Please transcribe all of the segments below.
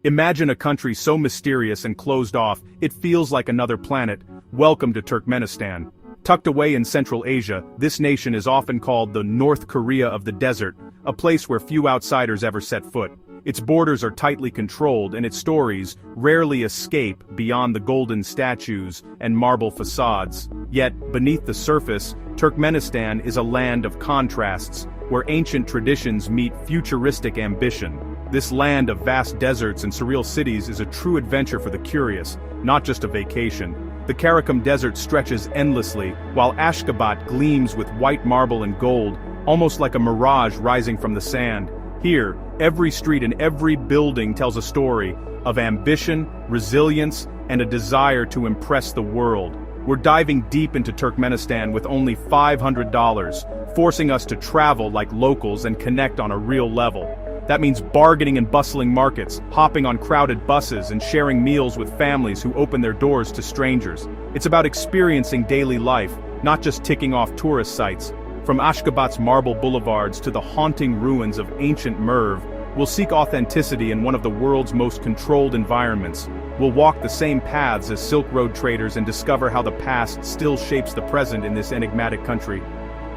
Imagine a country so mysterious and closed off, it feels like another planet. Welcome to Turkmenistan. Tucked away in Central Asia, this nation is often called the North Korea of the desert, a place where few outsiders ever set foot. Its borders are tightly controlled and its stories rarely escape beyond the golden statues and marble facades. Yet, beneath the surface, Turkmenistan is a land of contrasts, where ancient traditions meet futuristic ambition. This land of vast deserts and surreal cities is a true adventure for the curious, not just a vacation. The Karakum Desert stretches endlessly, while Ashgabat gleams with white marble and gold, almost like a mirage rising from the sand. Here, every street and every building tells a story of ambition, resilience, and a desire to impress the world. We're diving deep into Turkmenistan with only $500, forcing us to travel like locals and connect on a real level. That means bargaining in bustling markets, hopping on crowded buses, and sharing meals with families who open their doors to strangers. It's about experiencing daily life, not just ticking off tourist sites. From Ashgabat's marble boulevards to the haunting ruins of ancient Merv, we'll seek authenticity in one of the world's most controlled environments. We'll walk the same paths as Silk Road traders and discover how the past still shapes the present in this enigmatic country.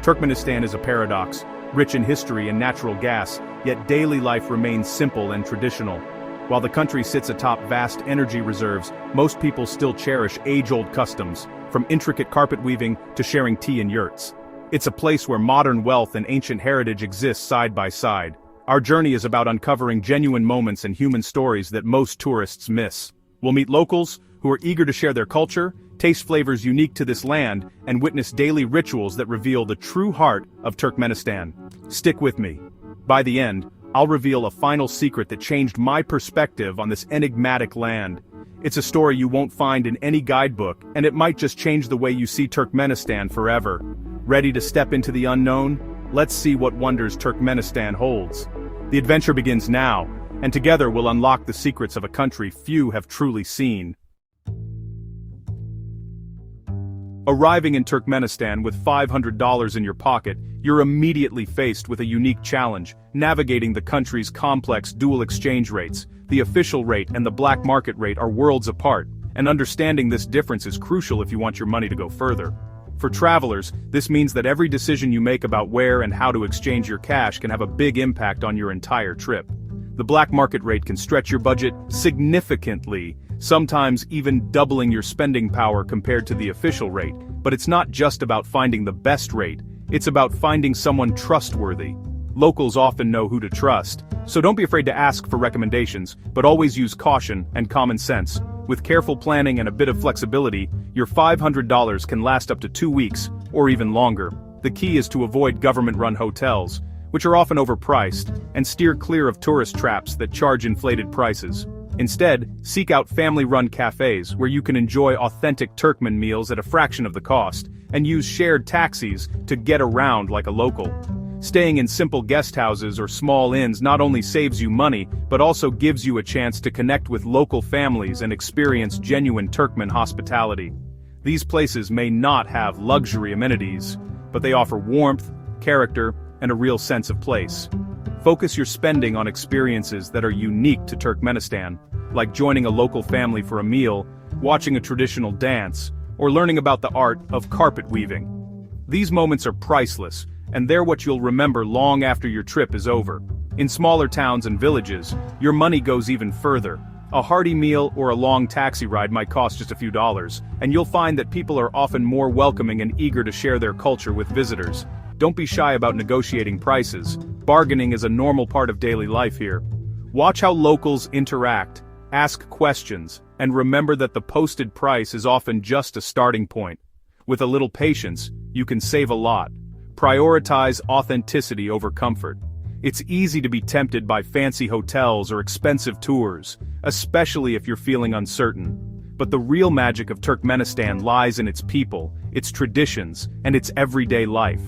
Turkmenistan is a paradox, rich in history and natural gas, yet daily life remains simple and traditional. While the country sits atop vast energy reserves, most people still cherish age-old customs, from intricate carpet weaving to sharing tea in yurts. It's a place where modern wealth and ancient heritage exist side by side. Our journey is about uncovering genuine moments and human stories that most tourists miss. We'll meet locals who are eager to share their culture, taste flavors unique to this land, and witness daily rituals that reveal the true heart of Turkmenistan. Stick with me. By the end, I'll reveal a final secret that changed my perspective on this enigmatic land. It's a story you won't find in any guidebook, and it might just change the way you see Turkmenistan forever. Ready to step into the unknown? Let's see what wonders Turkmenistan holds. The adventure begins now, and together we'll unlock the secrets of a country few have truly seen. Arriving in Turkmenistan with $500 in your pocket, you're immediately faced with a unique challenge: navigating the country's complex dual exchange rates. The official rate and the black market rate are worlds apart, and understanding this difference is crucial if you want your money to go further. For travelers, this means that every decision you make about where and how to exchange your cash can have a big impact on your entire trip. The black market rate can stretch your budget significantly, sometimes even doubling your spending power compared to the official rate. But it's not just about finding the best rate, it's about finding someone trustworthy. Locals often know who to trust, so don't be afraid to ask for recommendations, but always use caution and common sense. With careful planning and a bit of flexibility, your $500 can last up to 2 weeks, or even longer. The key is to avoid government-run hotels, which are often overpriced, and steer clear of tourist traps that charge inflated prices. Instead, seek out family-run cafes where you can enjoy authentic Turkmen meals at a fraction of the cost, and use shared taxis to get around like a local. Staying in simple guest houses or small inns not only saves you money, but also gives you a chance to connect with local families and experience genuine Turkmen hospitality. These places may not have luxury amenities, but they offer warmth, character, and a real sense of place. Focus your spending on experiences that are unique to Turkmenistan, like joining a local family for a meal, watching a traditional dance, or learning about the art of carpet weaving. These moments are priceless, and they're what you'll remember long after your trip is over. In smaller towns and villages, your money goes even further. A hearty meal or a long taxi ride might cost just a few dollars, and you'll find that people are often more welcoming and eager to share their culture with visitors. Don't be shy about negotiating prices. Bargaining is a normal part of daily life here. Watch how locals interact, ask questions, and remember that the posted price is often just a starting point. With a little patience, you can save a lot. Prioritize authenticity over comfort. It's easy to be tempted by fancy hotels or expensive tours, especially if you're feeling uncertain. But the real magic of Turkmenistan lies in its people, its traditions, and its everyday life.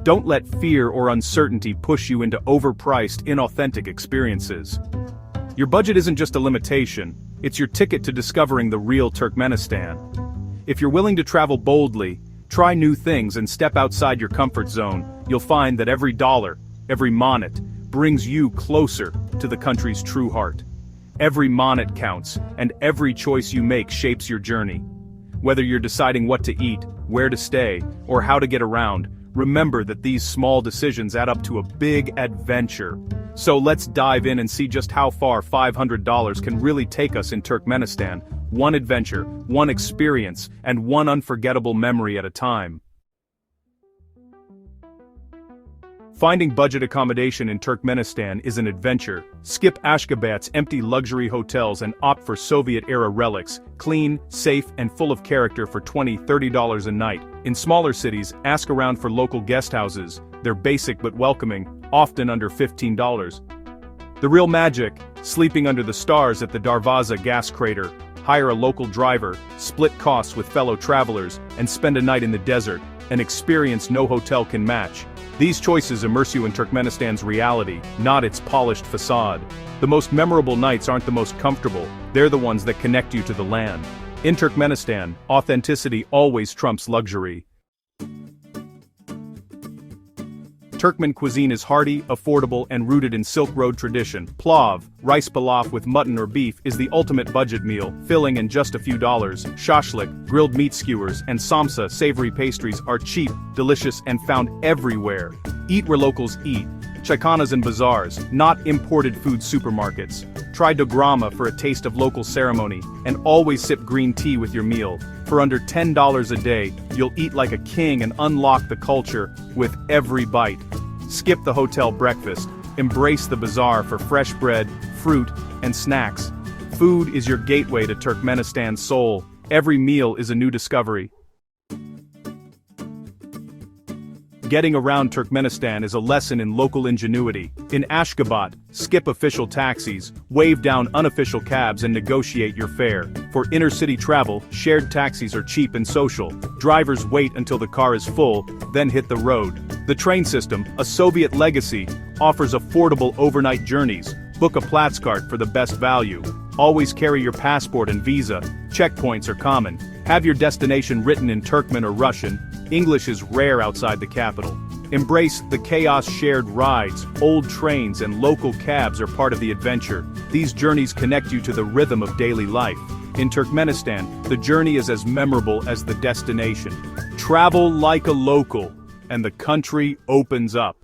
Don't let fear or uncertainty push you into overpriced, inauthentic experiences. Your budget isn't just a limitation, it's your ticket to discovering the real Turkmenistan. If you're willing to travel boldly, try new things and step outside your comfort zone, you'll find that every dollar, every monet, brings you closer to the country's true heart. Every minute counts, and every choice you make shapes your journey. Whether you're deciding what to eat, where to stay, or how to get around, remember that these small decisions add up to a big adventure. So let's dive in and see just how far $500 can really take us in Turkmenistan, one adventure, one experience, and one unforgettable memory at a time. Finding budget accommodation in Turkmenistan is an adventure. Skip Ashgabat's empty luxury hotels and opt for Soviet-era relics, clean, safe, and full of character for $20–30 a night. In smaller cities, ask around for local guest houses. They're basic but welcoming, often under $15. The real magic, sleeping under the stars at the Darvaza gas crater. Hire a local driver, split costs with fellow travelers, and spend a night in the desert, an experience no hotel can match. These choices immerse you in Turkmenistan's reality, not its polished facade. The most memorable nights aren't the most comfortable, they're the ones that connect you to the land. In Turkmenistan, authenticity always trumps luxury. Turkmen cuisine is hearty, affordable, and rooted in Silk Road tradition. Plav, rice pilaf with mutton or beef, is the ultimate budget meal, filling in just a few dollars. Shashlik, grilled meat skewers, and samsa, savory pastries, are cheap, delicious, and found everywhere. Eat where locals eat. Chaikanas and bazaars, not imported food supermarkets. Try dograma for a taste of local ceremony, and always sip green tea with your meal. For under $10 a day, you'll eat like a king and unlock the culture with every bite. Skip the hotel breakfast. Embrace the bazaar for fresh bread, fruit, and snacks. Food is your gateway to Turkmenistan's soul. Every meal is a new discovery. Getting around Turkmenistan is a lesson in local ingenuity. In Ashgabat, skip official taxis, wave down unofficial cabs and negotiate your fare. For inner-city travel, shared taxis are cheap and social. Drivers wait until the car is full, then hit the road. The train system, a Soviet legacy, offers affordable overnight journeys. Book a Platzkart for the best value. Always carry your passport and visa. Checkpoints are common. Have your destination written in Turkmen or Russian. English is rare outside the capital. Embrace the chaos. Shared rides, old trains, and local cabs are part of the adventure. These journeys connect you to the rhythm of daily life. In Turkmenistan, the journey is as memorable as the destination. Travel like a local, and the country opens up.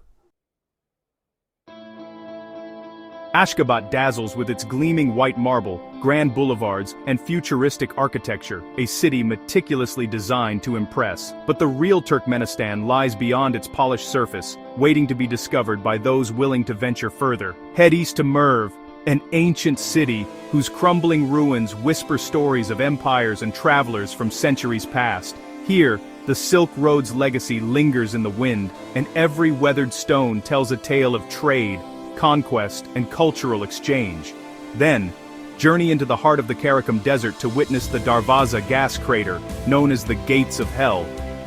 Ashgabat dazzles with its gleaming white marble, grand boulevards, and futuristic architecture, a city meticulously designed to impress. But the real Turkmenistan lies beyond its polished surface, waiting to be discovered by those willing to venture further. Head east to Merv, an ancient city whose crumbling ruins whisper stories of empires and travelers from centuries past. Here, the Silk Road's legacy lingers in the wind, and every weathered stone tells a tale of trade, conquest, and cultural exchange. Then, journey into the heart of the Karakum Desert to witness the Darvaza gas crater, known as the Gates of Hell.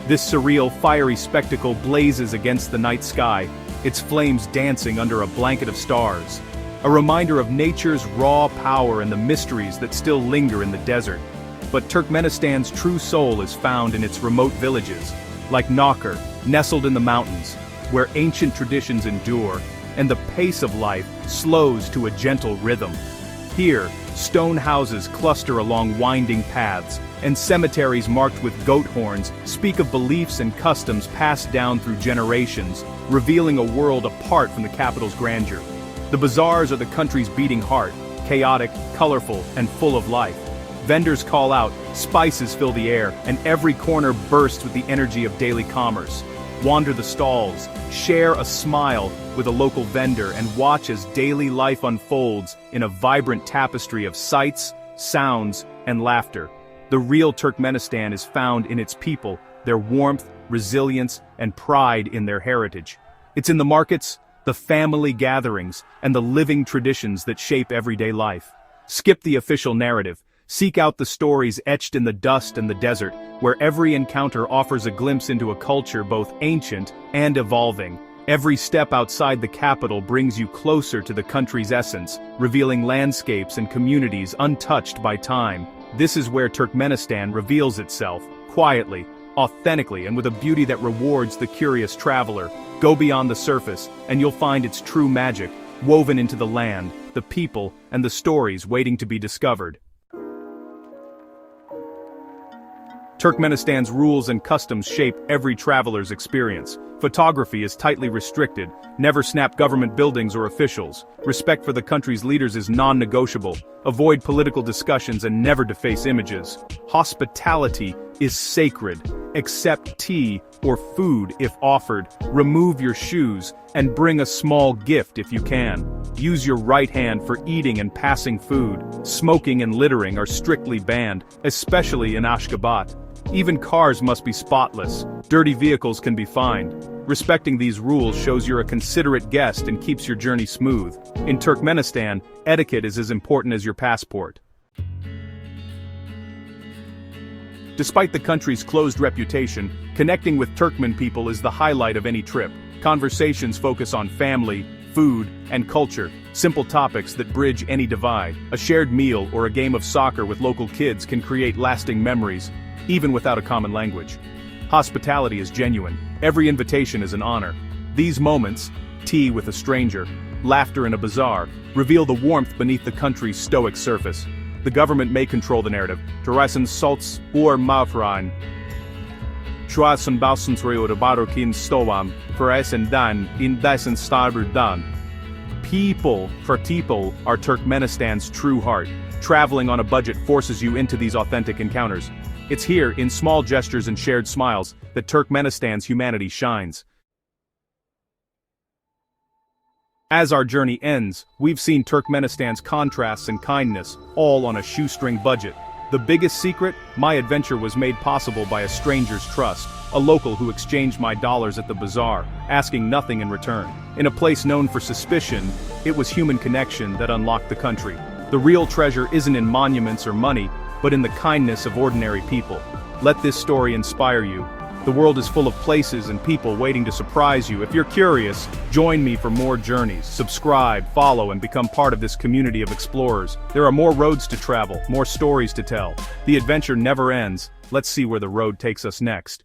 This surreal, fiery spectacle blazes against the night sky, its flames dancing under a blanket of stars. A reminder of nature's raw power and the mysteries that still linger in the desert. But Turkmenistan's true soul is found in its remote villages, like Nakr, nestled in the mountains, where ancient traditions endure, and the pace of life slows to a gentle rhythm. Here, stone houses cluster along winding paths, and cemeteries marked with goat horns speak of beliefs and customs passed down through generations, revealing a world apart from the capital's grandeur. The bazaars are the country's beating heart, chaotic, colorful, and full of life. Vendors call out, spices fill the air, and every corner bursts with the energy of daily commerce. Wander the stalls, share a smile with a local vendor, and watch as daily life unfolds in a vibrant tapestry of sights, sounds, and laughter. The real Turkmenistan is found in its people, their warmth, resilience, and pride in their heritage. It's in the markets, the family gatherings, and the living traditions that shape everyday life. Skip the official narrative. Seek out the stories etched in the dust and the desert, where every encounter offers a glimpse into a culture both ancient and evolving. Every step outside the capital brings you closer to the country's essence, revealing landscapes and communities untouched by time. This is where Turkmenistan reveals itself, quietly, authentically, and with a beauty that rewards the curious traveler. Go beyond the surface, and you'll find its true magic, woven into the land, the people, and the stories waiting to be discovered. Turkmenistan's rules and customs shape every traveler's experience. Photography is tightly restricted, never snap government buildings or officials. Respect for the country's leaders is non-negotiable. Avoid political discussions and never deface images. Hospitality is sacred. Accept tea or food if offered. Remove your shoes and bring a small gift if you can. Use your right hand for eating and passing food. Smoking and littering are strictly banned, especially in Ashgabat. Even cars must be spotless. Dirty vehicles can be fined. Respecting these rules shows you're a considerate guest and keeps your journey smooth. In Turkmenistan, etiquette is as important as your passport. Despite the country's closed reputation, connecting with Turkmen people is the highlight of any trip. Conversations focus on family, food, and culture, simple topics that bridge any divide. A shared meal or a game of soccer with local kids can create lasting memories, even without a common language. Hospitality is genuine. Every invitation is an honor. These moments, tea with a stranger, laughter in a bazaar, reveal the warmth beneath the country's stoic surface. The government may control the narrative. Terrassen salts or mafrain. Schwarzen Bausensrio de Barokin Stoam, Vereisen Dan, in Dyson Starber Dan. People are Turkmenistan's true heart. Traveling on a budget forces you into these authentic encounters. It's here, in small gestures and shared smiles, that Turkmenistan's humanity shines. As our journey ends, we've seen Turkmenistan's contrasts and kindness, all on a shoestring budget. The biggest secret? My adventure was made possible by a stranger's trust, a local who exchanged my dollars at the bazaar, asking nothing in return. In a place known for suspicion, it was human connection that unlocked the country. The real treasure isn't in monuments or money, but in the kindness of ordinary people. Let this story inspire you. The world is full of places and people waiting to surprise you. If you're curious, join me for more journeys. Subscribe, follow, and become part of this community of explorers. There are more roads to travel, more stories to tell. The adventure never ends. Let's see where the road takes us next.